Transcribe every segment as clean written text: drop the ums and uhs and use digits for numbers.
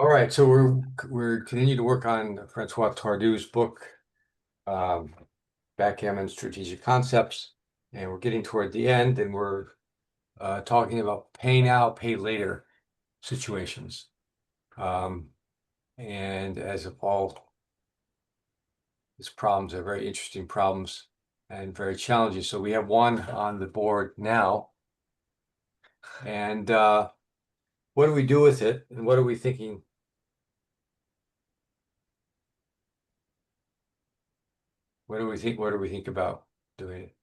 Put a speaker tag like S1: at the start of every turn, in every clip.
S1: All right, so we're continuing to work on Francois Tardieu's book, um, Backgammon Strategic Concepts, and we're getting toward the end, and we're talking about pay now, pay later situations. And as of all, these problems are very interesting problems and very challenging. So we have one on the board now, and what do we do with it, and what are we thinking? What do we think? What do we think about doing it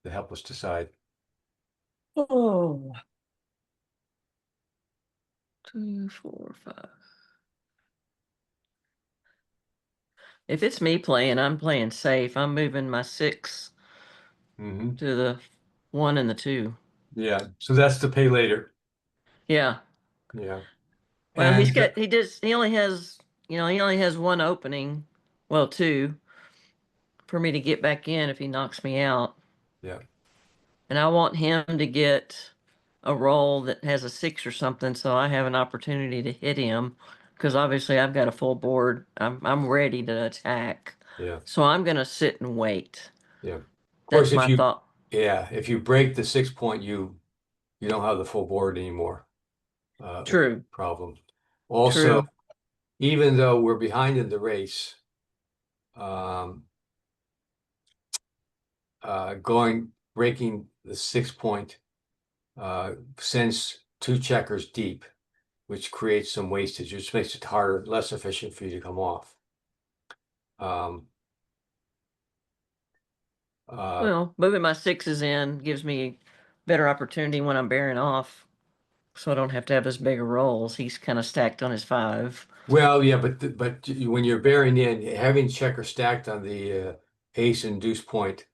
S1: to help us decide?
S2: Oh, 2, 4, 5. If it's me playing, I'm playing safe. I'm moving my 6
S1: Mm-hmm.
S2: to the 1 and the 2.
S1: Yeah, so that's the pay later.
S2: Yeah.
S1: Yeah.
S2: Well,
S1: And
S2: he only has, he only has 1 opening. Well, 2 for me to get back in if he knocks me out.
S1: yeah.
S2: And I want him to get a roll that has a 6 or something so I have an opportunity to hit him because obviously I've got a full board. I'm ready to attack.
S1: Yeah.
S2: So I'm going to sit and wait.
S1: Yeah. Of course,
S2: That's my thought.
S1: if you break the 6 point, you don't have the full board anymore.
S2: True.
S1: Problem. Also,
S2: True.
S1: even though we're behind in the race, um, breaking the 6 point sends 2 checkers deep, which creates some wastage, which makes it harder, less efficient for you to come off. Um,
S2: Well, moving my 6s in gives me better opportunity when I'm bearing off, so I don't have to have as big a rolls. He's kind of stacked on his 5.
S1: Well, yeah, but when you're bearing in, having checker stacked on the ace and deuce point,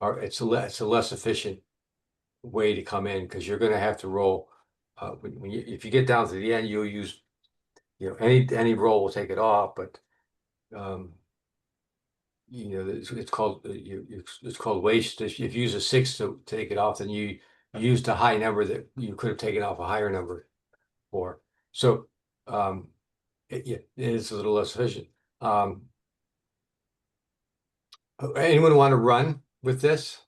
S1: it's a less efficient way to come in because you're going to have to roll. If you get down to the end, you'll use any roll will take it off, but um, it's called it's called waste. If you use a 6 to take it off, then you used a high number that you could have taken off a higher number for. So um, yeah, it is a little less efficient. Anyone want to run with this?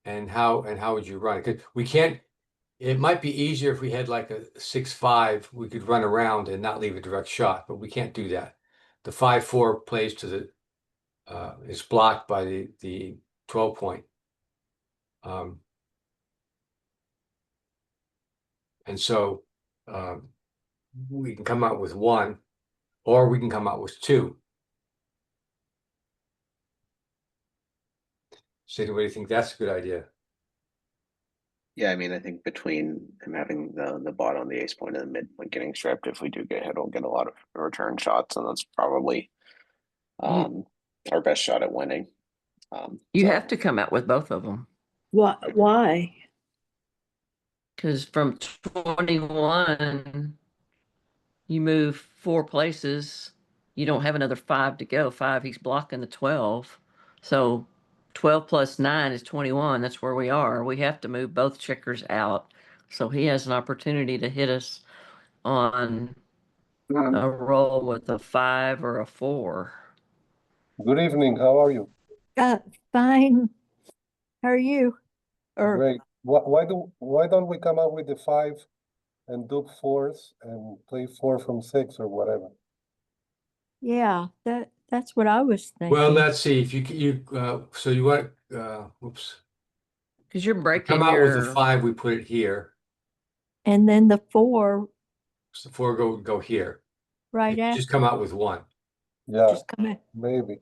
S1: And how would you run? Because we can't. It might be easier if we had like a 6-5. We could run around and not leave a direct shot, but we can't do that. The 5-4 plays to the is blocked by the 12 point. Um, and so we can come out with 1, or we can come out with 2. So anybody think that's a good idea?
S3: Yeah, I mean, I think between him having the bot on the ace point and the mid point getting stripped, if we do get hit, we'll get a lot of return shots, and that's probably
S2: You
S3: our best shot at winning.
S2: you
S3: So
S2: have to come out with both of them
S4: Why?
S2: because from 21 you move 4 places. You don't have another 5 to go. 5, he's blocking the 12. So 12 plus 9 is 21. That's where we are. We have to move both checkers out. So he has an opportunity to hit us on a roll with a 5 or a 4.
S5: Good evening. How are you?
S4: Fine. How are you? Or
S5: Great. Why don't we come up with the 5 and do 4s and play 4 from 6 or whatever?
S4: yeah, that's what I was thinking.
S1: Well, let's see if so you want oops.
S2: Because you're
S1: Come
S2: breaking
S1: out with a
S2: your
S1: 5, we put it here.
S4: And then the 4
S1: So the 4 go here.
S4: right
S1: You
S4: after.
S1: just come out with 1.
S5: Yeah,
S4: Just come in.
S5: maybe.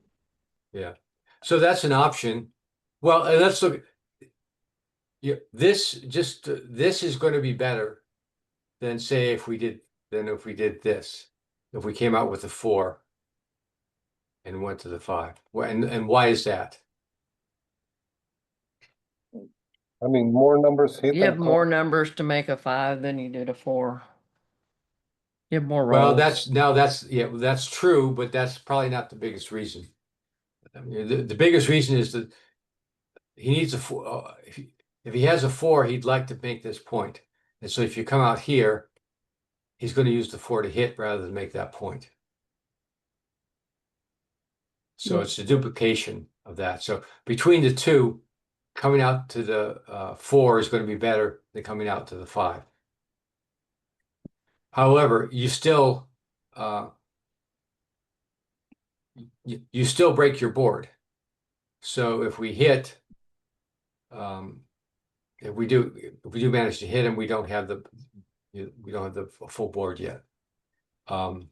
S1: Yeah. So that's an option. Well, and let's look. Yeah, this is going to be better than say if we did this. If we came out with a 4 and went to the 5. And why is that?
S5: I mean, more numbers hit
S2: you have
S5: and
S2: more
S5: call.
S2: numbers to make a 5 than you did a 4. You have more
S1: Well,
S2: rolls.
S1: that's true, but that's probably not the biggest reason. I mean, the biggest reason is that he needs a 4. If he has a 4, he'd like to make this point. And so if you come out here, he's going to use the 4 to hit rather than make that point. So
S4: Yeah.
S1: it's a duplication of that. So between the two, coming out to the 4 is going to be better than coming out to the 5. However, you still you still break your board. So if we hit, if we do manage to hit him, we don't have the full board yet. So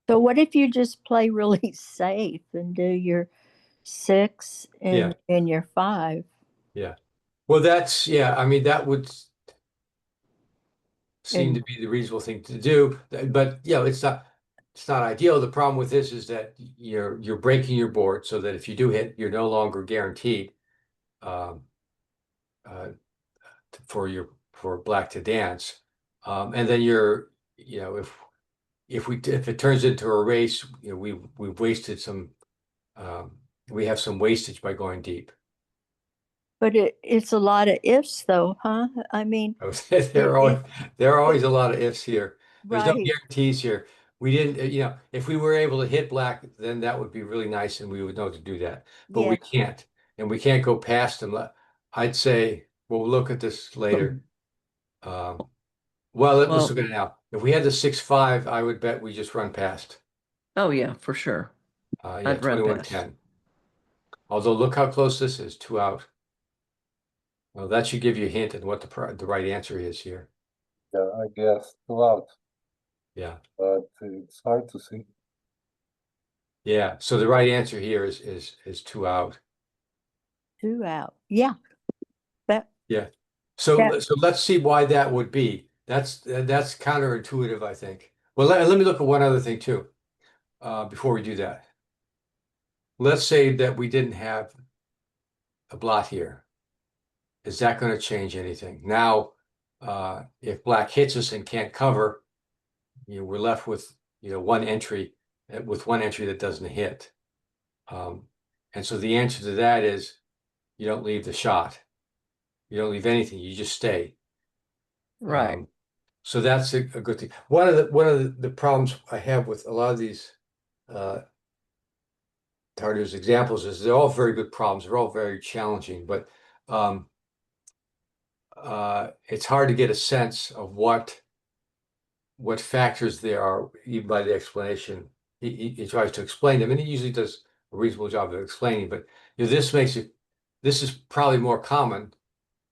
S4: So what if you just play really safe and do your 6
S1: Yeah.
S4: and your 5?
S1: well, I mean, that would seem
S4: And-
S1: to be the reasonable thing to do, but it's not ideal. The problem with this is that you're breaking your board so that if you do hit, you're no longer guaranteed um, for black to dance, and then if it turns into a race, we've wasted some. We have some wastage by going deep.
S4: But it's a lot of ifs though, huh? I mean,
S1: There are always a lot of ifs here. There's no
S4: right.
S1: guarantees here. We didn't, if we were able to hit black, then that would be really nice and we would know to do that. But we
S4: Yeah.
S1: can't, and we can't go past them. I'd say we'll look at this later. Let's look at it now. If we had the 6-5, I would bet we just run past.
S2: Oh yeah, for sure.
S1: Yeah,
S2: I'd run
S1: 21-10. Although look how close this is, 2 out. Well, that should give you a hint at what the right answer is here.
S5: Yeah, I guess 2 out,
S1: Yeah.
S5: but it's hard to see.
S1: Yeah. So the right answer here is 2 out.
S4: 2 out. Yeah. That
S1: Yeah. So
S4: Yeah.
S1: so let's see why that would be. That's counterintuitive, I think. Well, let me look at one other thing too, before we do that. Let's say that we didn't have a blot here. Is that going to change anything? Now, if black hits us and can't cover, we're left with one entry that doesn't hit. And so the answer to that is you don't leave the shot. You don't leave anything. You just stay.
S2: right.
S1: So that's a good thing. One of the problems I have with a lot of these Tardieu's examples is they're all very good problems. They're all very challenging, but it's hard to get a sense of what factors there are, even by the explanation. He tries to explain them, and he usually does a reasonable job of explaining. But this is probably more common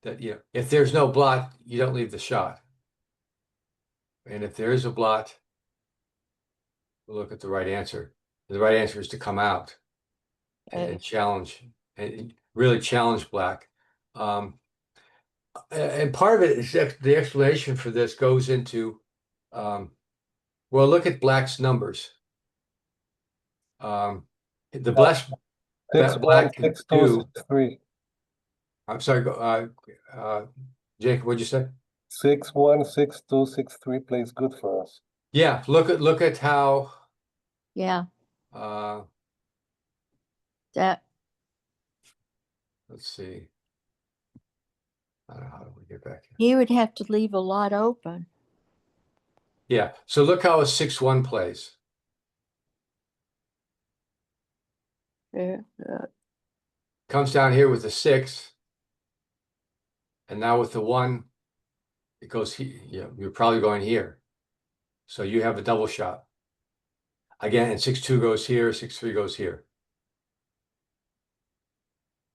S1: that if there's no blot, you don't leave the shot. And if there is a blot, we'll look at the right answer. The right answer is to come out and challenge, and really challenge black. And part of it is the explanation for this goes into, well, look at black's numbers. The black
S5: 6 1
S1: black can
S5: 6 2
S1: do.
S5: 6 3.
S1: I'm sorry, Jake, what'd you say?
S5: 6 1 6 2 6 3 plays good for us.
S1: Yeah, look at how
S4: Yeah. That
S1: let's see. I don't know, how do we get back here?
S4: he would have to leave a lot open.
S1: Yeah, so look how a 6-1 plays.
S4: Yeah.
S1: Comes down here with a 6, and now with the 1, it goes here. Yeah, you're probably going here. So you have a double shot. Again, and 6-2 goes here, 6-3 goes here.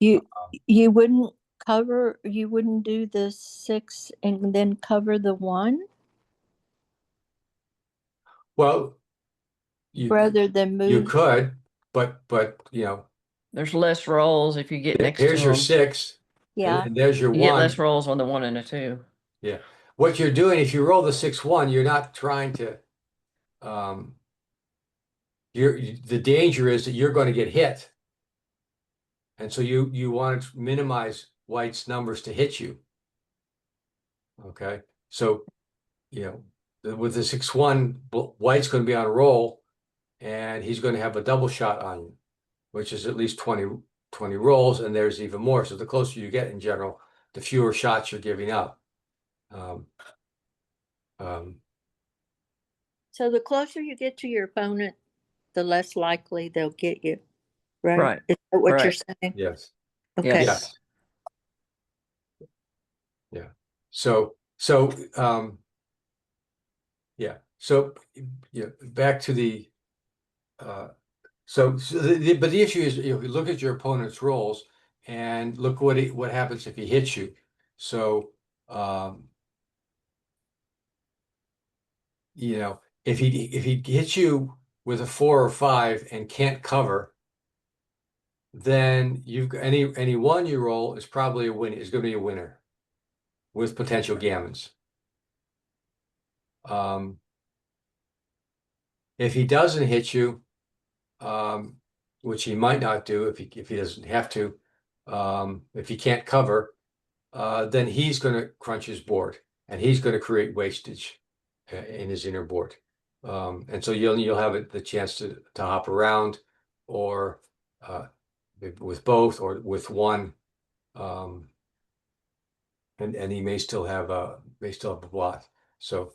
S4: You wouldn't you wouldn't do the 6 and then cover the 1
S1: Well, you
S4: rather than move.
S1: could, but
S2: There's less rolls if you get next to
S1: here's your
S2: them.
S1: 6,
S4: Yeah.
S1: and there's your
S2: You get
S1: 1.
S2: less rolls on the 1 and a 2.
S1: Yeah. What you're doing, if you roll the 6-1, you're not trying to, the danger is that you're going to get hit. And so you want to minimize white's numbers to hit you. Okay. So, with the 6-1, white's going to be on a roll and he's going to have a double shot on you, which is at least 20 20 rolls, and there's even more. So the closer you get in general, the fewer shots you're giving up.
S4: So the closer you get to your opponent, the less likely they'll get you, right?
S2: Right.
S4: Is that what you're
S2: Right.
S4: saying?
S1: Yes.
S4: Okay.
S2: Yes.
S1: Yeah. So, yeah. So, yeah, back to the, but the issue is, you look at your opponent's rolls and look what happens if he hits you. So, if he hits you with a 4 or 5 and can't cover, then any one you roll is probably a win, is going to be a winner with potential gammons. If he doesn't hit you, which he might not do if he doesn't have to, if he can't cover, then he's going to crunch his board and he's going to create wastage in his inner board. And so you'll have the chance to hop around, or with both, or with one, and he may still have a blot. So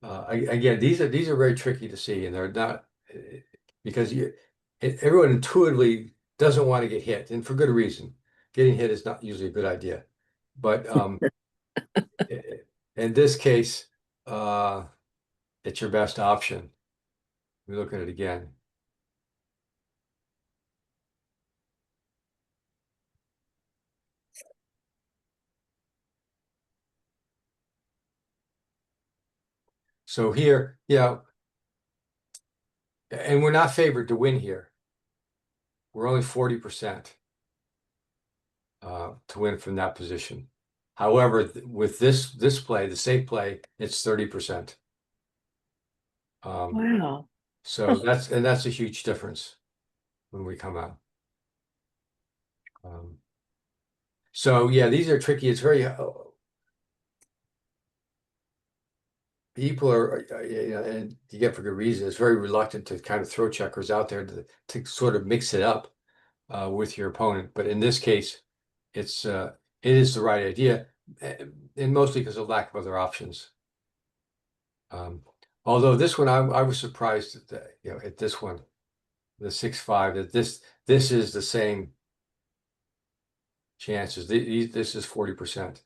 S1: again, these are very tricky to see, and they're not, because everyone intuitively doesn't want to get hit, and for good reason. Getting hit is not usually a good idea, but in this case, it's your best option. We look at it again. So here, and we're not favored to win here. We're only 40% to win from that position. However, with this play, the safe play, it's 30%.
S4: Wow.
S1: So that's a huge difference when we come out. So yeah, these are tricky. It's very people are, and you get for good reason. It's very reluctant to kind of throw checkers out there to sort of mix it up with your opponent. But in this case, it is the right idea, and mostly because of lack of other options. Although this one, I was surprised that, at this one, the 6-5, that this is the same chances. This is 40%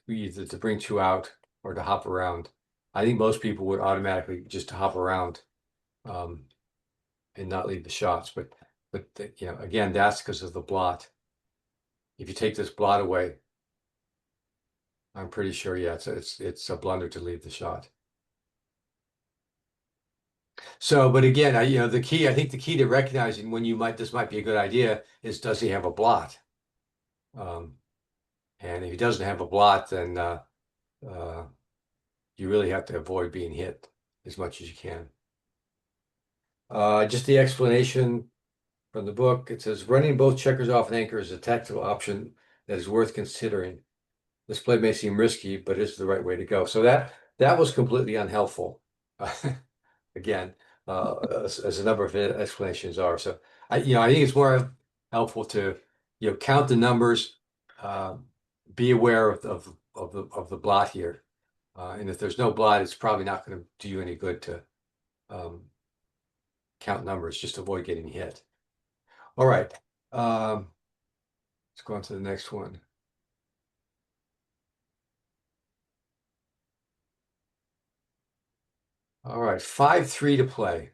S1: either to bring 2 out or to hop around. I think most people would automatically just hop around and not leave the shots. But again, that's because of the blot. If you take this blot away, I'm pretty sure, yeah, it's a blunder to leave the shot. So, but again, I think the key to recognizing when this might be a good idea is, does he have a blot? And if he doesn't have a blot, then you really have to avoid being hit as much as you can. Just the explanation from the book. It says running both checkers off an anchor is a tactical option that is worth considering. This play may seem risky, but it's the right way to go. So that was completely unhelpful. Again, as a number of explanations are. So I think it's more helpful to count the numbers, be aware of the blot here, and if there's no blot, it's probably not going to do you any good to count numbers. Just avoid getting hit. All right, let's go on to the next one. All right, 5-3 to play.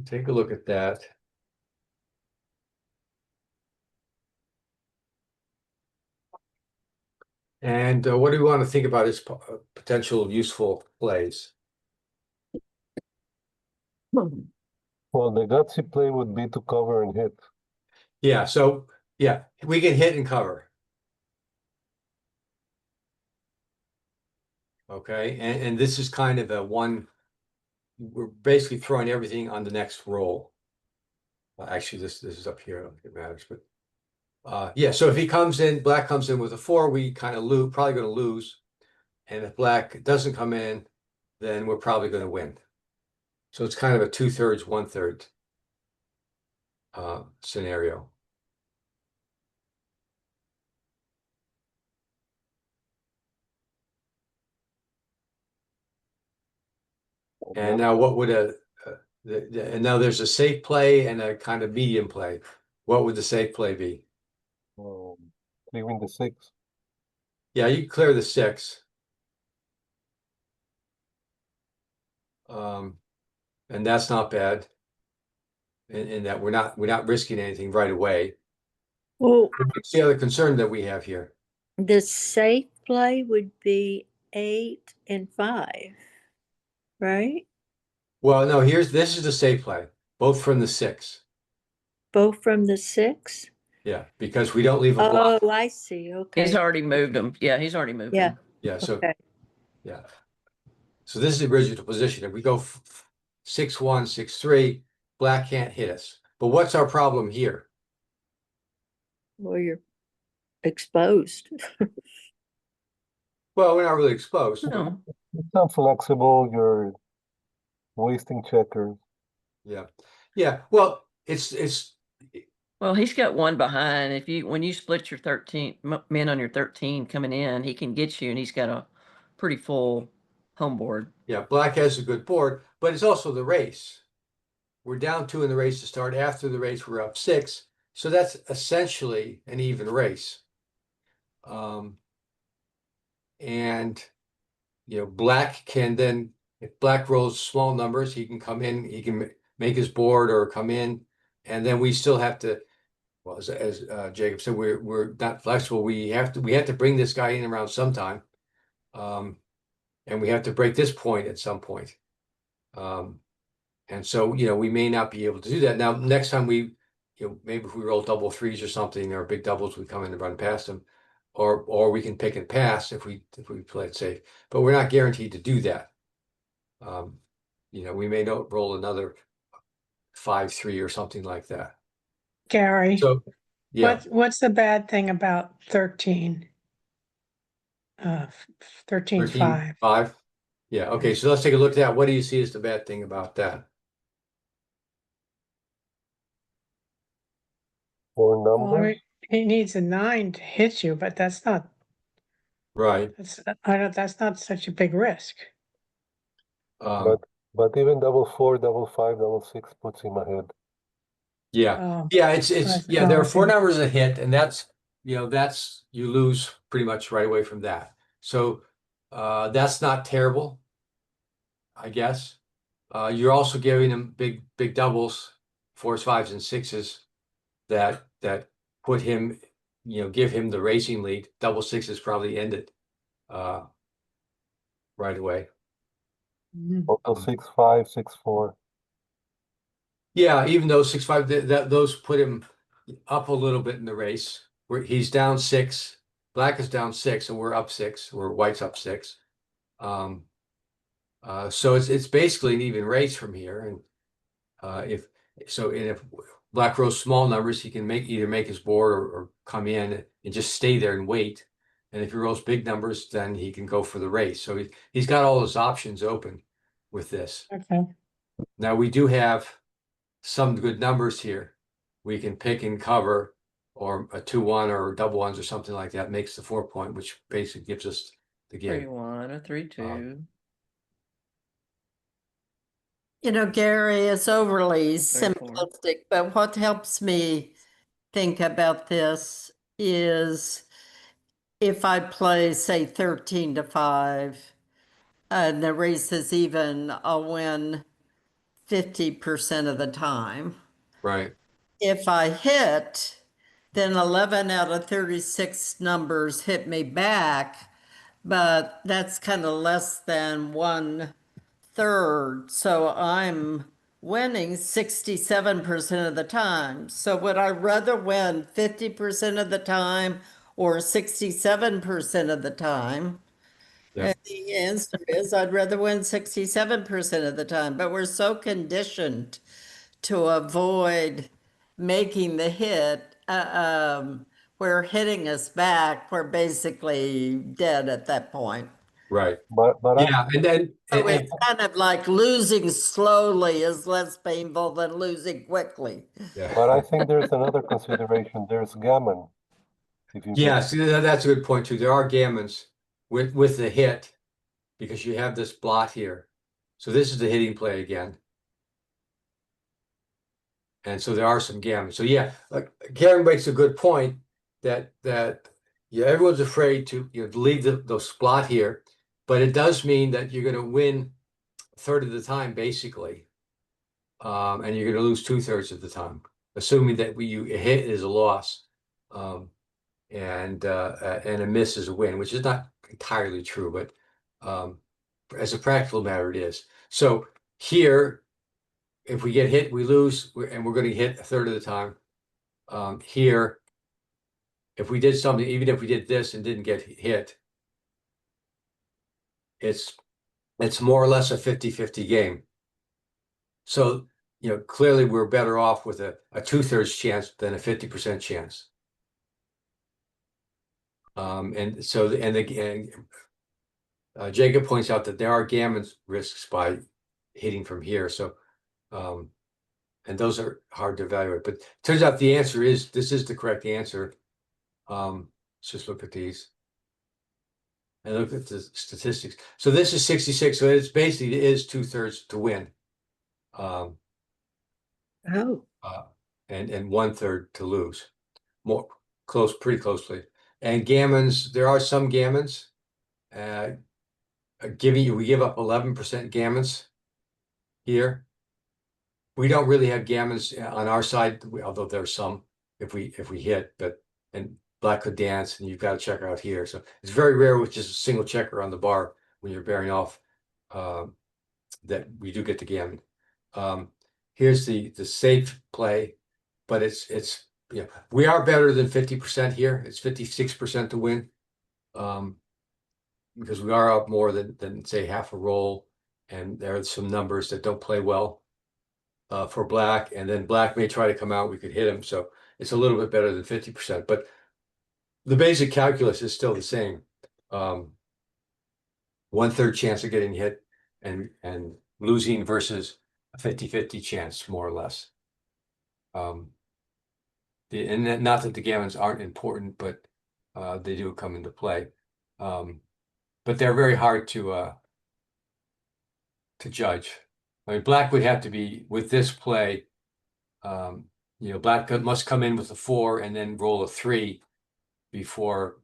S1: Take a look at that. And what do we want to think about as potential useful plays?
S5: Well, the gutsy play would be to cover and hit.
S1: Yeah, so yeah, we can hit and cover. Okay, and this is kind of a one, we're basically throwing everything on the next roll. Actually, this is up here, I don't think it matters, but Yeah, so if he comes in, black comes in with a 4, we kind of lose, probably going to lose. And if black doesn't come in, then we're probably going to win. So it's kind of a 2/3, 1/3 scenario. And now what would and now there's a safe play and a kind of medium play. What would the safe play be?
S5: Clearing the 6.
S1: Yeah, you clear the 6. And that's not bad. In that we're not risking anything right away.
S4: Well,
S1: What's the other concern that we have here?
S4: the safe play would be 8 and 5, right?
S1: Well, no, this is the safe play, both from the 6.
S4: Both from the 6?
S1: Yeah, because we don't leave a block.
S4: Oh, I see,
S2: He's
S4: okay,
S2: already moved them. Yeah, he's already moved
S4: yeah,
S2: them.
S1: Yeah, so
S4: okay.
S1: yeah. So this is the original position. If we go 6-1, 6-3, black can't hit us. But what's our problem here?
S4: Well, you're exposed.
S1: Well, we're not really exposed.
S2: No,
S5: It's not flexible, you're wasting checkers.
S1: Yeah. Yeah. Well, it's
S2: well, he's got one behind. When you split your 13 men on your 13 coming in, he can get you, and he's got a pretty full home board.
S1: yeah, black has a good board, but it's also the race. We're down 2 in the race to start. After the race, we're up 6. So that's essentially an even race. And black can then, if black rolls small numbers, he can come in, he can make his board or come in, and then we still have to, well, as Jacob said, we're not flexible. We have to bring this guy in around sometime. And we have to break this point at some point. And so, we may not be able to do that. Now, next time maybe if we roll double 3s or something, or big doubles, we come in and run past them, or we can pick and pass if we play it safe. But we're not guaranteed to do that. We may not roll another 5-3 or something like that.
S6: Gary,
S1: So, yeah,
S6: what's the bad thing about 13? 13, 5.
S1: 5. Yeah, okay, so let's take a look at that. What do you see as the bad thing about that?
S5: Four
S6: Well,
S5: numbers.
S6: he needs a 9 to hit you, but that's not,
S1: Right.
S6: that's not such a big risk.
S1: Um,
S5: But even double 4, double 5, double 6 puts him ahead.
S1: yeah,
S6: Oh,
S1: yeah, it's
S6: I
S1: there are 4
S6: see.
S1: numbers a hit, and that's you lose pretty much right away from that. So that's not terrible, I guess. You're also giving him big doubles, 4s, 5s, and 6s that put him, give him the racing lead. Double 6s probably end it right away.
S6: Mhm.
S5: Also 6, 5, 6, 4.
S1: Yeah, even though 6-5, those put him up a little bit in the race. Where he's down 6, black is down 6, and we're up 6, or white's up 6. So it's basically an even race from here. And if black rolls small numbers, he can either make his board or come in and just stay there and wait. And if he rolls big numbers, then he can go for the race. So he's got all his options open with this.
S6: Okay,
S1: Now we do have some good numbers here. We can pick and cover, or a 2-1 or double ones or something like that makes the 4-point, which basically gives us the game.
S2: 3-1 or 3-2.
S7: You know, Gary, it's overly
S2: 3-4.
S7: simplistic, but what helps me think about this is if I play, say, 13 to 5, and the race is even, I'll win 50% of the time.
S1: Right.
S7: If I hit, then 11 out of 36 numbers hit me back, but that's kind of less than 1/3. So I'm winning 67% of the time. So would I rather win 50% of the time or 67% of the time?
S1: Yeah.
S7: And the answer is I'd rather win 67% of the time, but we're so conditioned to avoid making the hit. where hitting us back, we're basically dead at that point.
S1: Right.
S5: But
S1: Yeah, and then
S7: So it's kind of like losing slowly is less painful than losing quickly.
S1: yeah.
S5: but I think there's another consideration. There's gammon. If you
S1: Yeah,
S5: get
S1: see, that's a good point too. There are gammons with the hit because you have this blot here. So this is the hitting play again. And so there are some gammons. So yeah, like Karen makes a good point that yeah, everyone's afraid to leave those blot here, but it does mean that you're going to win a third of the time basically, and you're going to lose 2/3 of the time, assuming that you a hit is a loss, and a miss is a win, which is not entirely true, but as a practical matter, it is. So here, if we get hit, we lose, and we're going to hit a third of the time. Here, if we did something, even if we did this and didn't get hit, it's more or less a 50-50 game. So, clearly we're better off with a 2/3 chance than a 50% chance. And so, Jacob points out that there are gammon risks by hitting from here. So, and those are hard to evaluate, but turns out the answer is, this is the correct answer. Let's just look at these and look at the statistics. So this is 66. So it's basically, it is 2/3 to win.
S6: Oh,
S1: And 1/3 to lose. More close, pretty closely. And gammons, there are some gammons. We give up 11% gammons here. We don't really have gammons on our side, although there's some if we hit, and black could dance, and you've got a checker out here. So it's very rare with just a single checker on the bar when you're bearing off, that we do get the gammon. Here's the safe play, but it's we are better than 50% here. It's 56% to win. Because we are up more than say half a roll, and there are some numbers that don't play well for black, and then black may try to come out, we could hit him. So it's a little bit better than 50%, but the basic calculus is still the same. 1/3 chance of getting hit and losing versus a 50-50 chance, more or less. And not that the gammons aren't important, but they do come into play. But they're very hard to judge. I mean, black would have to be with this play. Black must come in with a 4 and then roll a 3 before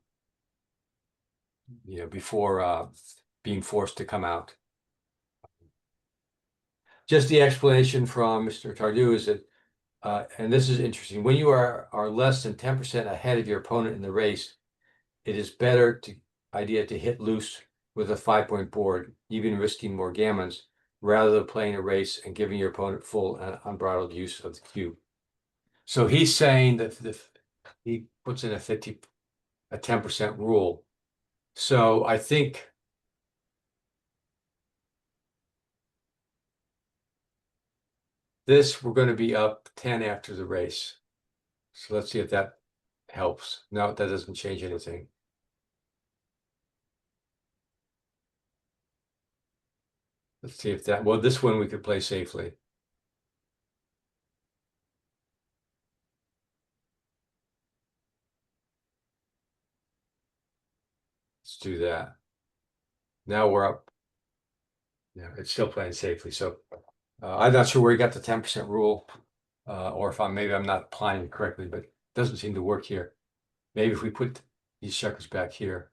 S1: being forced to come out. Just the explanation from Mr. Tardieu is that, and this is interesting, when you are less than 10% ahead of your opponent in the race, it is better idea to hit loose with a 5-point board, even risking more gammons, rather than playing a race and giving your opponent full and unbridled use of the cube. So he's saying that he puts in a 10% rule. So I think we're going to be up 10 after the race. So let's see if that helps. No, that doesn't change anything. Let's see if well, this one we could play safely. Let's do that. Now we're up. Yeah, it's still playing safely. So I'm not sure where he got the 10% rule, or if maybe I'm not applying it correctly, but it doesn't seem to work here. Maybe if we put these checkers back here.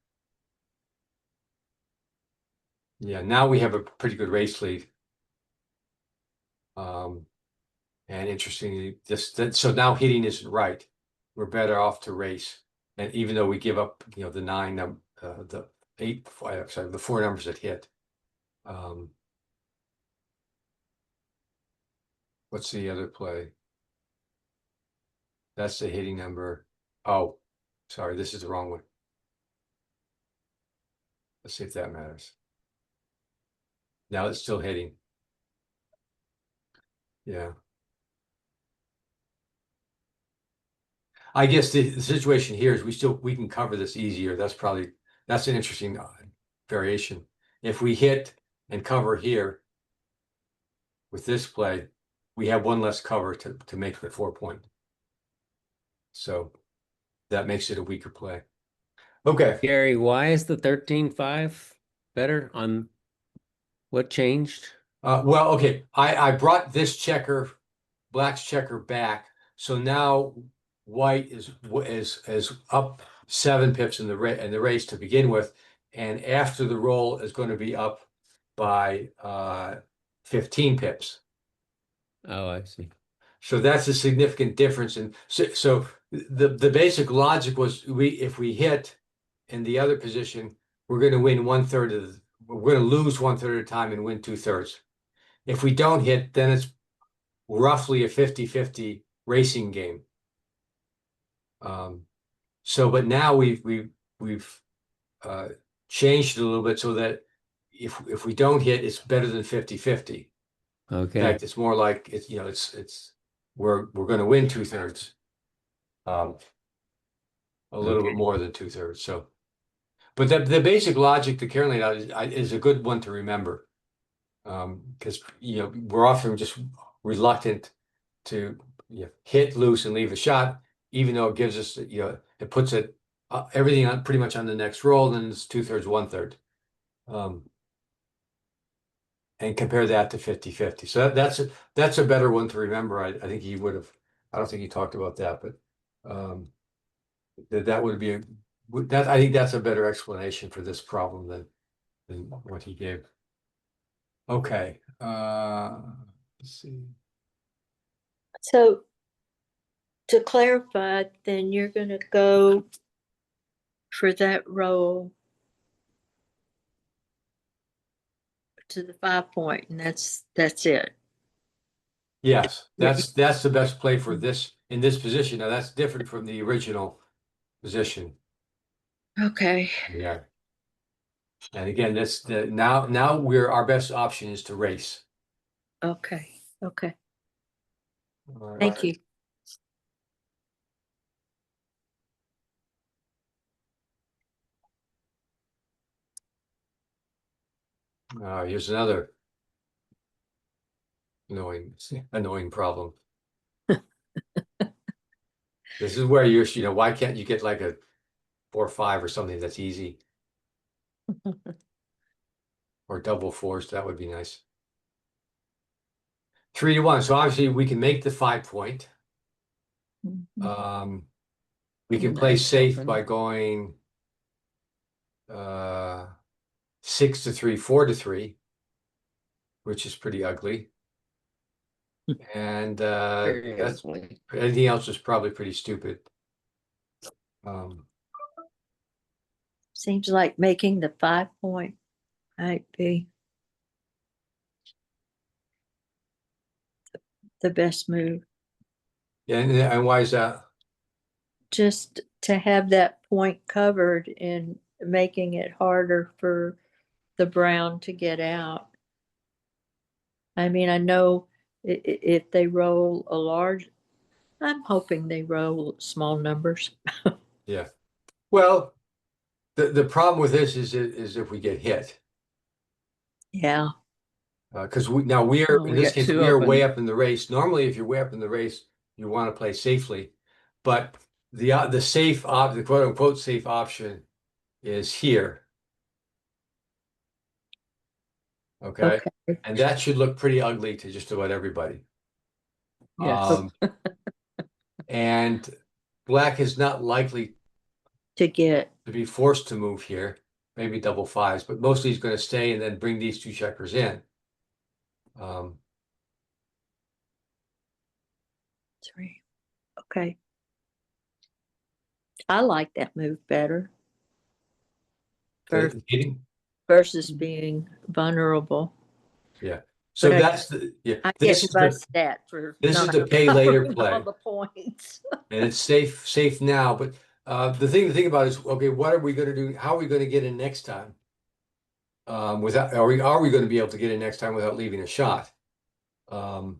S1: Yeah, now we have a pretty good race lead. And interestingly, so now hitting isn't right. We're better off to race. And even though we give up, the 9, the 8, sorry, the 4 numbers that hit. What's the other play? That's the hitting number. Oh, sorry, this is the wrong one. Let's see if that matters. Now it's still hitting. Yeah. I guess the situation here is we can cover this easier. That's an interesting variation. If we hit and cover here with this play, we have one less cover to make the 4-point. So that makes it a weaker play. Okay.
S8: Gary, why is the 13-5 better on what changed?
S1: Well, okay. I brought this checker, black's checker back. So now white is up 7 pips in the race to begin with, and after the roll is going to be up by 15 pips.
S8: Oh, I see.
S1: So that's a significant difference. And so the basic logic was if we hit in the other position, we're going to win 1/3 we're going to lose 1/3 of the time and win 2/3. If we don't hit, then it's roughly a 50-50 racing game. But now we've changed it a little bit so that if we don't hit, it's better than 50-50. In
S8: Okay.
S1: fact, it's more like we're going to win 2/3. A little bit more than 2/3. So, but the basic logic that Carolyn out is a good one to remember. Because we're often just reluctant to hit loose and leave a shot, even though it gives us it puts it everything on pretty much on the next roll, then it's 2/3, 1/3. And compare that to 50-50. So that's a better one to remember. I think he would have. I don't think he talked about that, but that would be I think that's a better explanation for this problem than what he gave. Okay. Let's see.
S4: So to clarify, then you're gonna go for that roll to the 5-point, and that's it.
S1: Yes, that's the best play for this in this position. Now that's different from the original position.
S4: Okay.
S1: Yeah. And again, now our best option is to race.
S4: Okay. Okay.
S1: All right.
S4: Thank you.
S1: Here's another annoying problem. This is where why can't you get like a 4-5 or something that's easy? Or double 4s, that would be nice. 3-1. So obviously we can make the 5-point.
S4: Mhm.
S1: We can
S2: And
S1: play
S2: ace
S1: safe
S2: open.
S1: by going 6-3, 4-3, which is pretty ugly. And
S2: Very
S1: that's
S2: ugly.
S1: anything else is probably pretty stupid.
S4: Seems like making the 5-point might be the best move.
S1: Yeah, and why is that?
S4: Just to have that point covered and making it harder for the brown to get out. I mean, I know if they roll a large, I'm hoping they roll small numbers.
S1: Yeah. Well, the problem with this is if we get hit.
S4: Yeah.
S1: Because now we are
S2: Oh,
S1: in
S2: we
S1: this
S2: got
S1: case
S2: two
S1: we are way
S2: open.
S1: up in the race. Normally, if you're way up in the race, you want to play safely, but the safe the quote unquote safe option is here. Okay,
S4: Okay.
S1: and that should look pretty ugly to just about everybody.
S2: Yes.
S1: And black is not likely
S4: To get,
S1: to be forced to move here. Maybe double 5s, but mostly he's going to stay and then bring these 2 checkers in.
S4: 3. Okay. I like that move better
S1: Hitting.
S4: versus being vulnerable.
S1: Yeah. So
S4: But
S1: that's
S4: I
S1: this
S4: get
S1: is the
S4: fussed at for
S1: this is
S4: not
S1: the pay later
S4: covering
S1: play.
S4: all the points.
S1: And it's safe now. But the thing to think about is, okay, what are we going to do? How are we going to get in next time? Without are we going to be able to get in next time without leaving a shot? And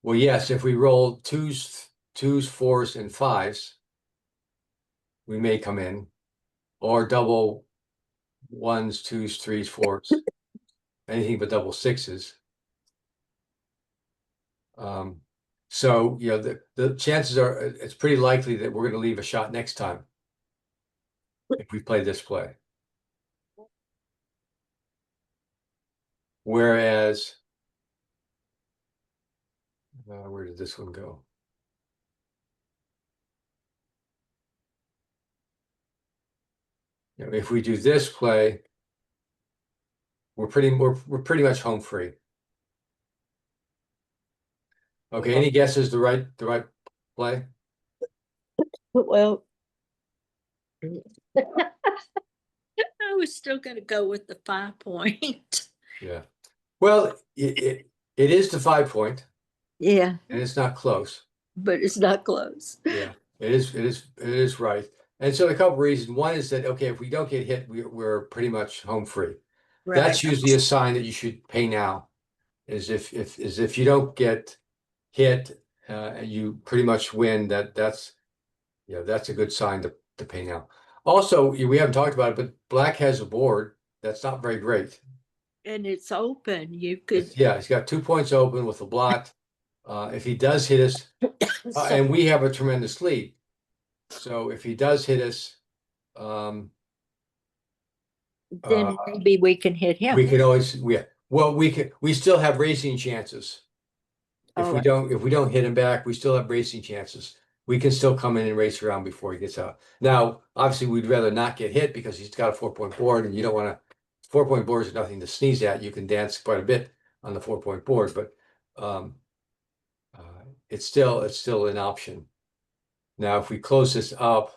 S1: well, yes, if we roll 2s, twos, fours, and fives, we may come in, or double ones, twos, threes, fours, anything but double sixes. So, you know, the chances are, it's pretty likely that we're going to leave a shot next time if we play this play. Whereas, where did this one go? You know, if we do this play, we're pretty much home free. Okay, any guesses the right play?
S4: Well, I was still gonna go with the 5 point.
S1: Yeah. Well, it is the 5 point,
S4: Yeah,
S1: and it's not close.
S4: but it's not close.
S1: Yeah, it is right. And so a couple reasons. One is that, okay, if we don't get hit, we're pretty much home free. That's usually a sign that you should pay now. Is if you don't get hit, you pretty much win. That's a good sign to pay now. Also, we haven't talked about it, but black has a board that's not very great.
S4: And it's open, you could.
S1: Yeah, he's got 2 points open with a blot. If he does hit us,
S4: So
S1: and we have a tremendous lead. So if he does hit us,
S4: then maybe we can hit him.
S1: we could always, we still have racing chances. If
S4: All
S1: we
S4: right.
S1: don't hit him back, we still have racing chances. We can still come in and race around before he gets out. Now, obviously, we'd rather not get hit because he's got a 4-point board, and you don't want to. 4-point boards are nothing to sneeze at. You can dance quite a bit on the 4-point board, but it's still an option. Now, if we close this up,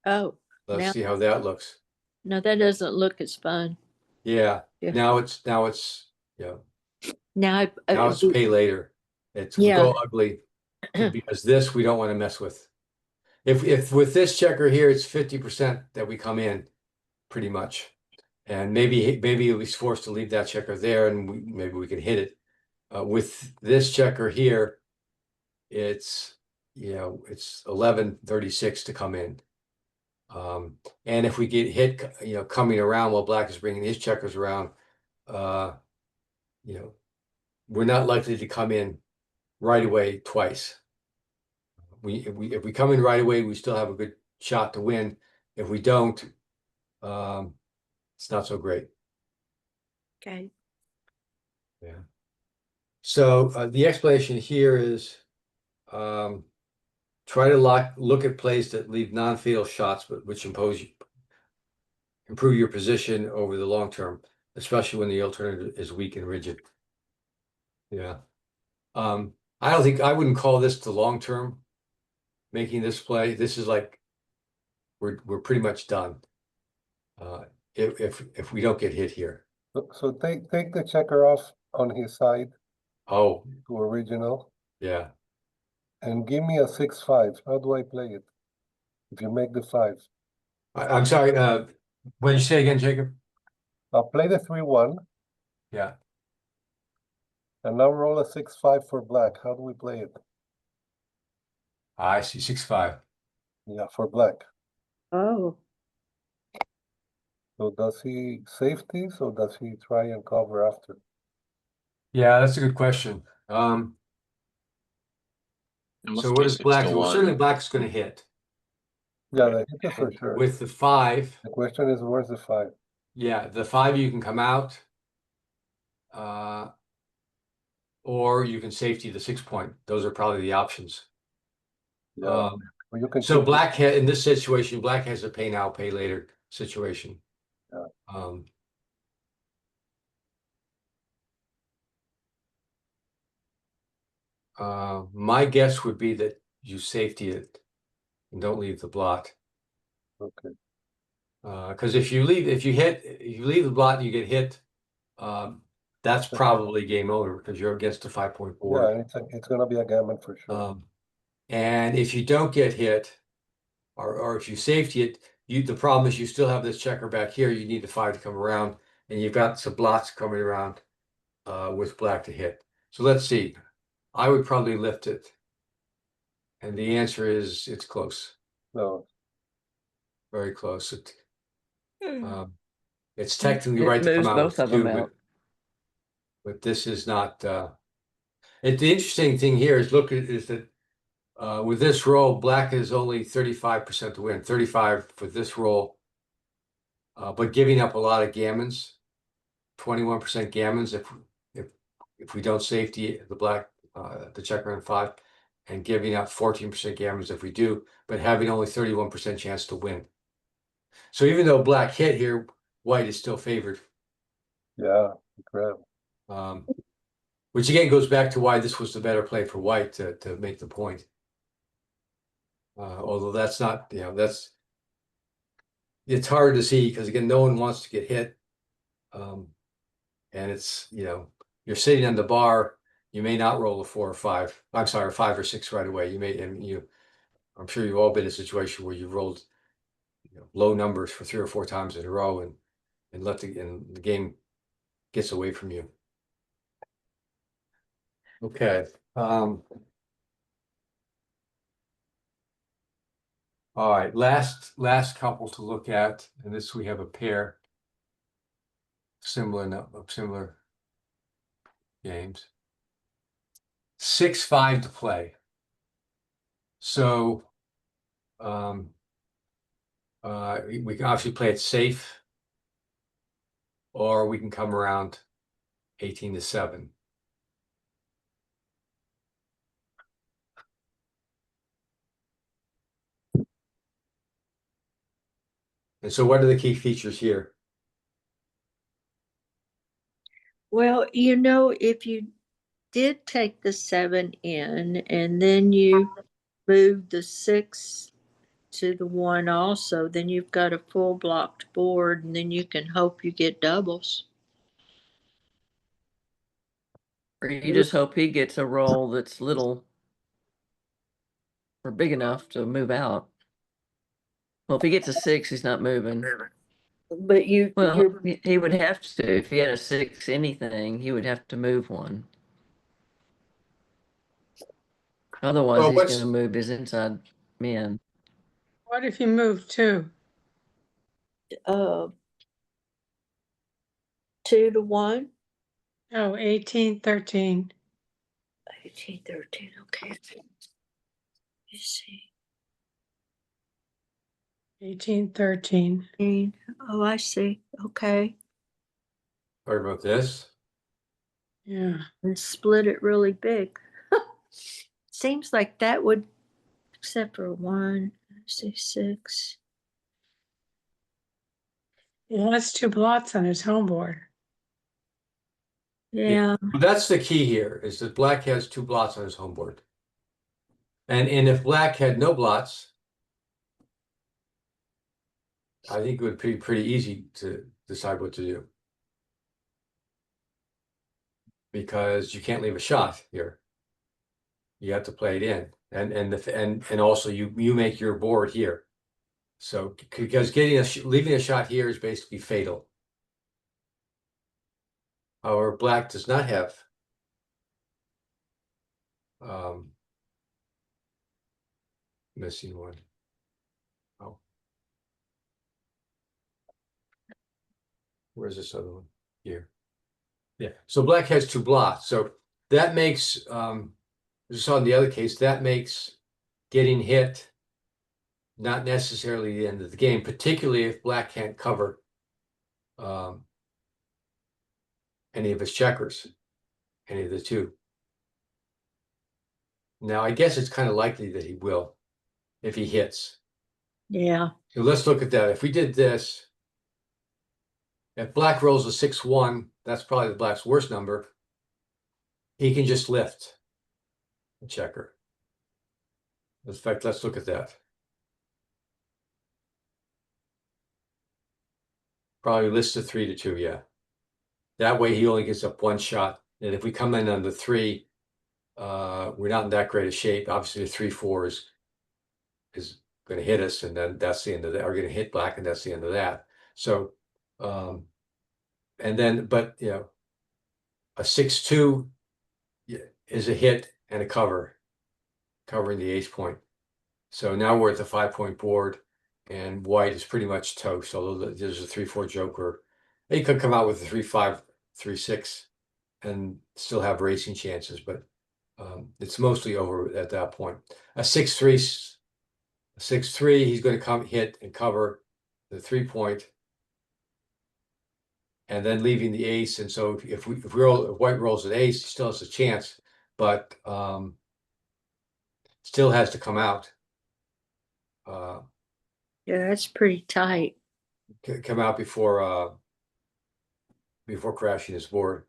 S4: Oh,
S1: let's
S4: now,
S1: see how that looks.
S4: no, that doesn't look as fun.
S1: Yeah.
S4: Yeah.
S1: Now it's yeah.
S4: Now,
S1: Now it's pay later. It's will
S4: Yeah.
S1: go ugly because this we don't want to mess with. If with this checker here, it's 50% that we come in, pretty much, and maybe he's forced to leave that checker there, and maybe we can hit it. With this checker here, it's it's 11:36 to come in. And if we get hit, coming around while black is bringing his checkers around, we're not likely to come in right away twice. If we come in right away, we still have a good shot to win. If we don't, it's not so great.
S4: okay.
S1: Yeah. So the explanation here is try to look at plays that leave non-fatal shots, but which improve your position over the long term, especially when the alternative is weak and rigid. Yeah. I wouldn't call this the long term. Making this play, this is like we're pretty much done. If we don't get hit here.
S5: So take the checker off on his side
S1: Oh,
S5: to original
S1: yeah.
S5: and give me a 6-5. How do I play it? If you make the 5.
S1: I'm sorry. What did you say again, Jacob?
S5: I'll play the 3-1
S1: Yeah.
S5: and now roll a 6-5 for black. How do we play it?
S1: I see 6-5.
S5: Yeah, for black.
S4: Oh,
S5: So does he safety? So does he try and cover after?
S1: Yeah, that's a good question. So what is black? Well, certainly black's going to hit.
S5: Yeah, the hit is for sure.
S1: With the 5.
S5: The question is, where's the 5?
S1: Yeah, the 5 you can come out. Or you can safety the 6-point. Those are probably the options.
S5: Yeah. Well, you can
S1: So
S5: keep
S1: in this situation, black has a pay now, pay later situation.
S5: Yeah.
S1: My guess would be that you safety it and don't leave the blot.
S5: Okay.
S1: Because if you leave the blot and you get hit, that's probably game over because you're against a 5-point board.
S5: Yeah, it's gonna be a gammon for sure.
S1: And if you don't get hit, or if you safety it, the problem is you still have this checker back here. You need the 5 to come around, and you've got some blots coming around with black to hit. So let's see. I would probably lift it. And the answer is it's close,
S5: No,
S1: very close.
S2: Hmm.
S1: It's technically
S2: It
S1: right to come
S2: moves
S1: out
S2: both
S1: with
S2: of them
S1: two,
S2: out.
S1: but this is not, the interesting thing here is is that with this roll, black is only 35% to win, 35 for this roll. But giving up a lot of gammons, 21% gammons if we don't safety the black, the checker on 5, and giving up 14% gammons if we do, but having only 31% chance to win. So even though black hit here, white is still favored.
S5: yeah, incredible.
S1: Which again goes back to why this was the better play for white to make the point. Although that's not, it's hard to see because again, no one wants to get hit. And it's, you're sitting on the bar, you may not roll a 4 or 5. I'm sorry, 5 or 6 right away. You may, and I'm sure you've all been in a situation where you've rolled low numbers for 3 or 4 times in a row and the game gets away from you. Okay. All right, last couple to look at, and this we have a pair similar games. 6-5 to play. So we can obviously play it safe, or we can come around 18-7. And so what are the key features here?
S4: Well, if you did take the 7 in and then you move the 6 to the 1 also, then you've got a full blocked board and then you can hope you get doubles.
S2: Or you just hope he gets a roll that's little or big enough to move out. Well, if he gets a 6, he's not moving.
S4: But
S2: Well, he would have to. If he had a 6 anything, he would have to move one. Otherwise,
S1: Well,
S2: he's
S1: what's
S2: going to move his inside men.
S6: What if you move 2?
S4: 2 to 1.
S6: Oh, 18, 13.
S4: 18, 13, okay. You see.
S6: 18, 13.
S4: Oh, I see. Okay.
S1: sorry about this?
S6: Yeah.
S4: And split it really big. Seems like that would, except for 1, 6.
S6: He has 2 blots on his home board.
S4: Yeah.
S1: Well, that's the key here, is that black has 2 blots on his home board. And if black had no blots, I think it would be pretty easy to decide what to do. Because you can't leave a shot here. You have to play it in. And also you make your board here. So because leaving a shot here is basically fatal. However, black does not have missing one. Oh, where's this other one? Here. Yeah. So black has 2 blots. So that makes as you saw in the other case, that makes getting hit not necessarily the end of the game, particularly if black can't cover any of his checkers, any of the 2. Now, I guess it's kind of likely that he will if he hits.
S4: Yeah.
S1: So let's look at that. If we did this, if black rolls a 6-1, that's probably the black's worst number. He can just lift the checker. In fact, let's look at that. Probably lists a 3-2, yeah. That way he only gets up 1 shot. And if we come in on the 3, we're not in that great a shape. Obviously, the 3-4 is going to hit us, and then that's the end of that. We're going to hit black, and that's the end of that. So, and then, but a 6-2 is a hit and a cover, covering the ace point. So now we're at the 5-point board, and white is pretty much toast, although there's a 3-4 joker. They could come out with a 3-5, 3-6, and still have racing chances, but it's mostly over at that point. A 6-3, he's going to come hit and cover the 3-point, and then leaving the ace. And so if white rolls an ace, he still has a chance, but still has to come out.
S4: Yeah, that's pretty tight.
S1: Come out before crashing his board.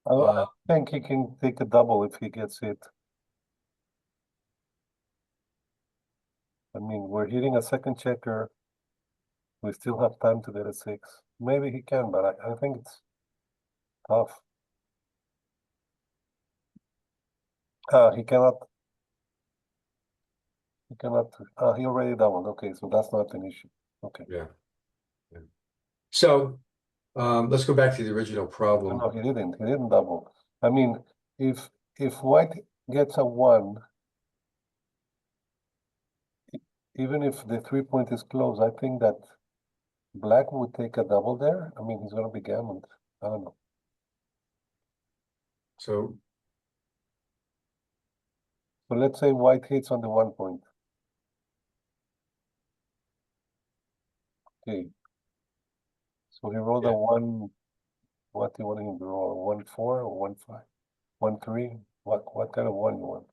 S5: I think he can take a double if he gets hit. I mean, we're hitting a second checker. We still have time to get a 6. Maybe he can, but I think it's tough. He cannot. He cannot. He already doubled. Okay, so that's not an issue. Okay.
S1: Yeah. So let's go back to the original problem.
S5: No, he didn't. He didn't double. I mean, if white gets a 1, even if the 3-point is close, I think that black would take a double there. I mean, he's going to be gammoned. I don't know.
S1: So
S5: let's say white hits on the 1 point. Okay. So he rolled a 1. What do you want him to roll? 1-4 or 1-5? 1-3? What kind of 1 you want?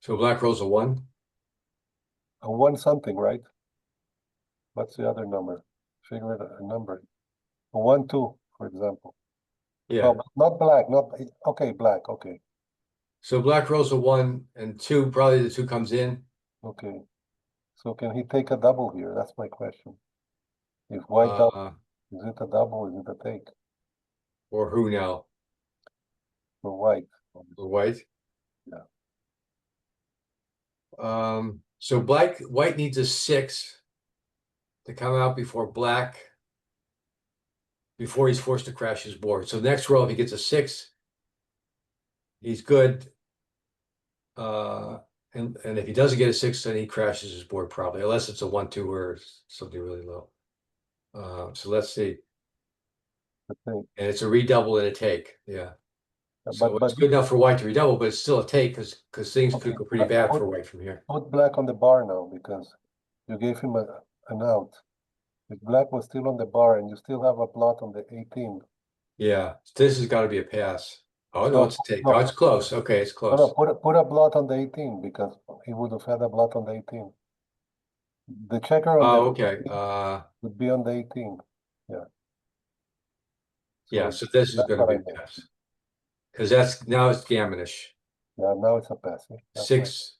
S1: so black rolls a 1.
S5: A 1 something, right? What's the other number? Figure it a number. A 1-2, for example.
S1: Yeah.
S5: Oh, not black, not okay, black, okay.
S1: So black rolls a 1 and 2, probably the 2 comes in.
S5: Okay. So can he take a double here? That's my question. If white double, is it a double? Is it a take
S1: Or who now?
S5: for white?
S1: For white?
S5: Yeah.
S1: So white needs a 6 to come out before he's forced to crash his board. So next roll, if he gets a 6, he's good. And if he doesn't get a 6, then he crashes his board probably, unless it's a 1-2 or something really low. So let's see.
S5: Okay.
S1: And it's a redouble and a take. Yeah. So
S5: But
S1: it's good enough for white to redouble, but it's still a take because things
S5: Okay,
S1: could go pretty
S5: but
S1: bad
S5: put-
S1: for white from here.
S5: put black on the bar now because you gave him an out. If black was still on the bar and you still have a blot on the 18.
S1: Yeah, this has got to be a pass. Oh no,
S5: No,
S1: it's a take.
S5: no.
S1: Oh, it's close. Okay, it's
S5: No,
S1: close.
S5: put a blot on the 18 because he would have had a blot on the 18. The checker on
S1: Oh,
S5: the
S1: okay.
S5: 18 would be on the 18. Yeah.
S1: Yeah, so this is
S5: that's
S1: going to
S5: what
S1: be
S5: I
S1: a
S5: meant.
S1: pass. Because now it's gammonish.
S5: Yeah, now it's a pass. Yeah, that's
S1: 6,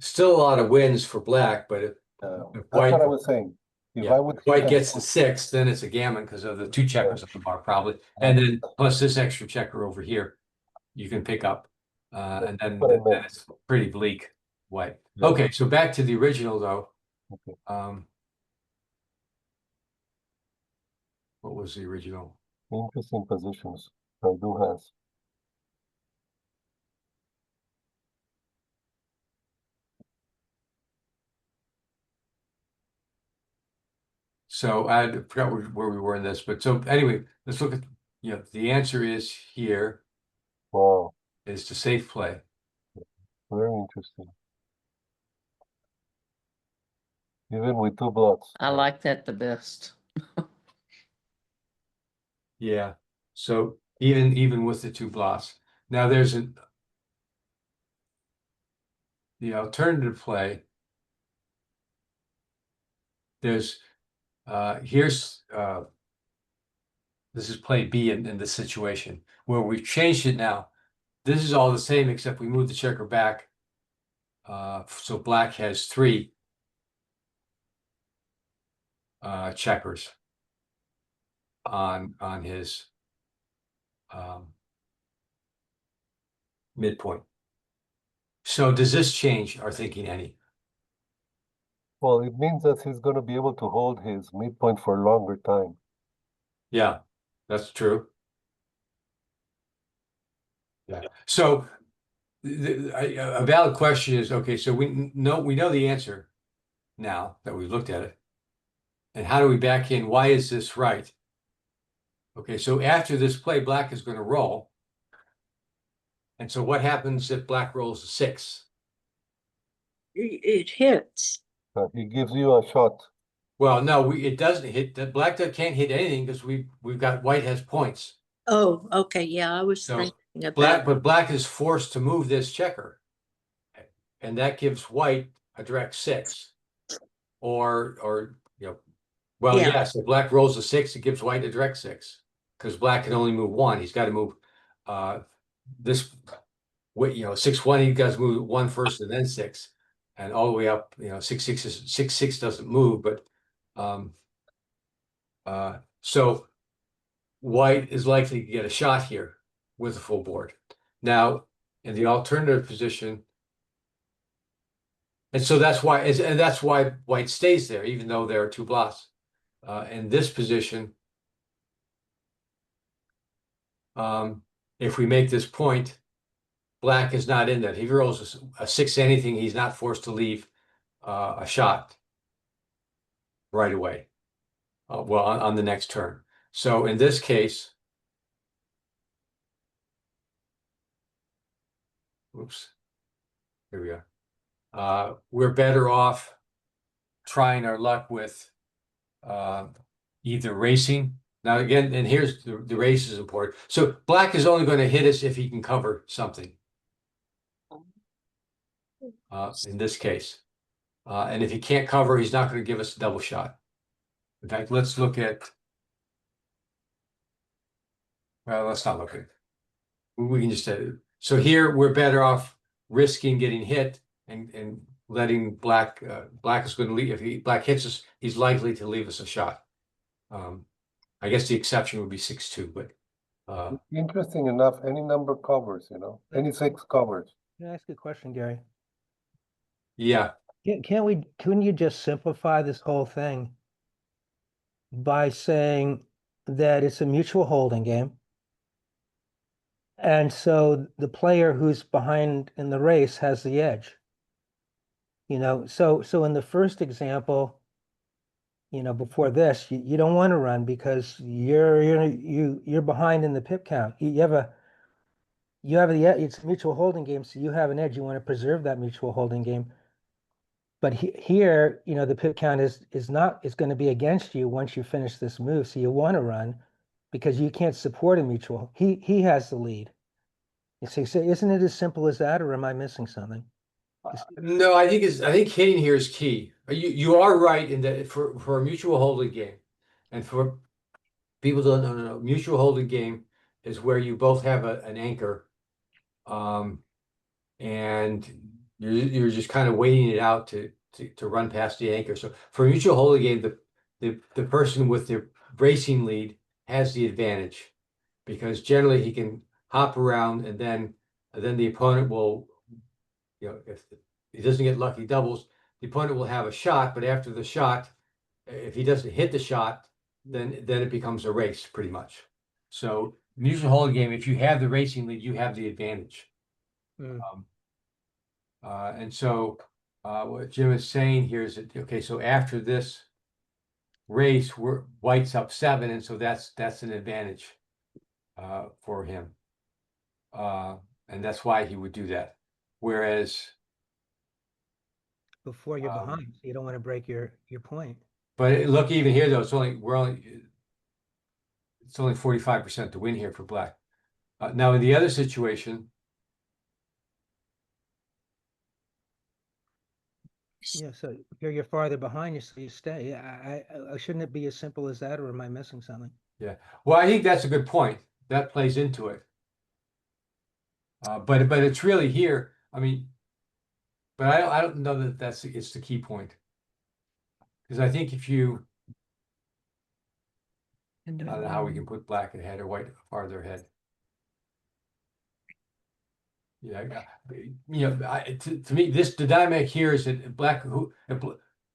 S1: still a lot of wins for black, but if
S5: that's
S1: white,
S5: what I was saying. If
S1: yeah,
S5: I would
S1: if white
S5: hit a-
S1: gets the 6, then it's a gammon because of the 2 checkers on the bar probably, and then plus this extra checker over here, you can pick up, and then
S5: what I meant.
S1: it's pretty bleak white.
S5: Yeah.
S1: Okay, so back to the original though.
S5: Okay.
S1: What was the original?
S5: Interesting positions. Tardieu has.
S1: So I forgot where we were in this, but so anyway, let's look at, the answer is here
S5: Wow,
S1: is to safe play.
S5: very interesting. Even with 2 blots.
S2: I like that the best.
S1: Yeah. So even with the 2 blots. Now there's the alternative play. There's here's this is play B in this situation where we've changed it now. This is all the same except we move the checker back. So black has 3 checkers on his midpoint. So does this change our thinking any?
S5: Well, it means that he's going to be able to hold his midpoint for a longer time.
S1: Yeah, that's true. Yeah. So a valid question is, okay, so we know the answer now that we've looked at it. And how do we back in? Why is this right? Okay, so after this play, black is going to roll. And so what happens if black rolls a 6?
S4: It hits.
S5: So he gives you a shot.
S1: Well, no, it doesn't hit. The black can't hit anything because we've got white has points.
S4: Oh, okay, yeah, I was
S1: So
S4: thinking about.
S1: black is forced to move this checker, and that gives white a direct 6. Or well,
S4: Yeah.
S1: yes, if black rolls a 6, it gives white a direct 6 because black can only move 1. He's got to move this. 6-1. He does move 1 first and then 6, and all the way up. 6-6 doesn't move, but so white is likely to get a shot here with a full board. Now, in the alternative position, and so that's why white stays there, even though there are 2 blots. In this position, if we make this point, black is not in that. If he rolls a 6 anything, he's not forced to leave a shot right away. Well, on the next turn. So in this case, oops, here we are. We're better off trying our luck with either racing. Now again, and here's the race is important. So black is only going to hit us if he can cover something. In this case. And if he can't cover, he's not going to give us a double shot. In fact, let's look at, well, let's not look at it. We can just say, so here we're better off risking getting hit and letting black is going to leave. If black hits us, he's likely to leave us a shot. I guess the exception would be 6-2, but
S5: Interesting enough, any number covers, any 6 covers.
S9: Can I ask a question, Gary?
S1: yeah.
S9: Couldn't you just simplify this whole thing by saying that it's a mutual holding game? And so the player who's behind in the race has the edge. So in the first example, before this, you don't want to run because you're behind in the pip count. It's a mutual holding game, so you have an edge. You want to preserve that mutual holding game. But here, the pip count is going to be against you once you finish this move. So you want to run because you can't support a mutual. He has the lead. You see, so isn't it as simple as that, or am I missing something?
S1: No, I think hitting here is key. You are right in that for a mutual holding game, and for people who don't know, mutual holding game is where you both have an anchor, and you're just kind of waiting it out to run past the anchor. So for a mutual holding game, the person with the racing lead has the advantage because generally he can hop around and then the opponent will, if he doesn't get lucky doubles, the opponent will have a shot, but after the shot, if he doesn't hit the shot, then it becomes a race pretty much. So mutual holding game, if you have the racing lead, you have the advantage. And so what Jim is saying here is that, okay, so after this race, white's up 7, and so that's an advantage for him. And that's why he would do that. Whereas
S9: Before you're behind, so you don't want to break your point.
S1: but look, even here though, it's only 45% to win here for black. Now in the other situation,
S9: Yeah, so you're farther behind you, so you stay. I shouldn't it be as simple as that, or am I missing something?
S1: yeah. Well, I think that's a good point. That plays into it. But it's really here. I mean, but I don't know that it's the key point. Because I think if you, I don't know how we can put black ahead or white farther ahead. Yeah, to me, the dynamic here is that black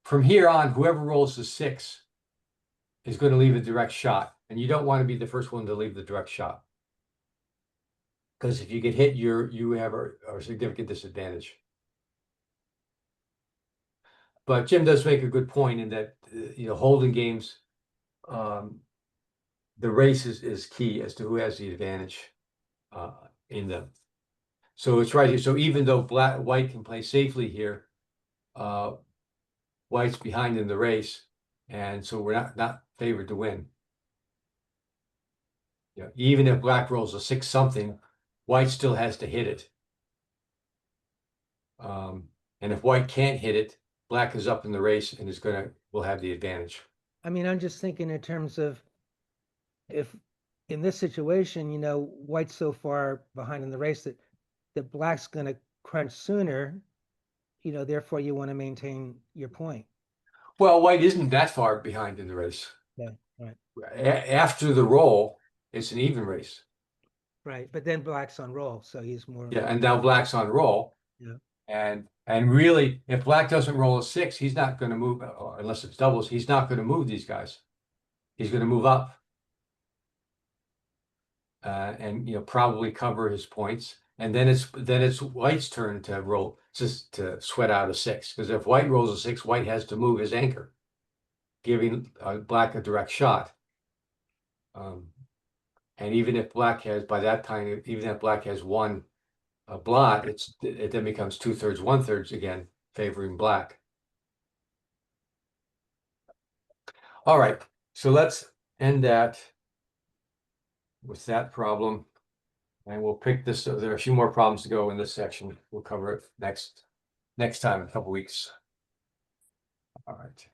S1: from here on, whoever rolls the 6 is going to leave a direct shot, and you don't want to be the first one to leave the direct shot Because if you get hit, you have a significant disadvantage. But Jim does make a good point in that, holding games, the race is key as to who has the advantage in them. So it's right here. So even though white can play safely here, white's behind in the race, and so we're not favored to win. Yeah, even if black rolls a 6 something, white still has to hit it. And if white can't hit it, black is up in the race and will have the advantage.
S9: I mean, I'm just thinking in terms of if in this situation, white's so far behind in the race that black's going to crunch sooner, therefore you want to maintain your point.
S1: Well, white isn't that far behind in the race.
S9: Yeah, right.
S1: After the roll, it's an even race.
S9: Right, but then black's on roll, so he's more.
S1: Yeah, and now black's on roll.
S9: Yeah.
S1: And really, if black doesn't roll a 6, he's not going to move, unless it's doubles. He's not going to move these guys. He's going to move up, and probably cover his points. And then it's white's turn to roll, just to sweat out a 6. Because if white rolls a 6, white has to move his anchor, giving black a direct shot. And even if black has, by that time, even if black has one blot, it then becomes 2/3, 1/3 again, favoring black. All right, so let's end that with that problem. And we'll pick this. There are a few more problems to go in this section. We'll cover it next time in a couple weeks. All right.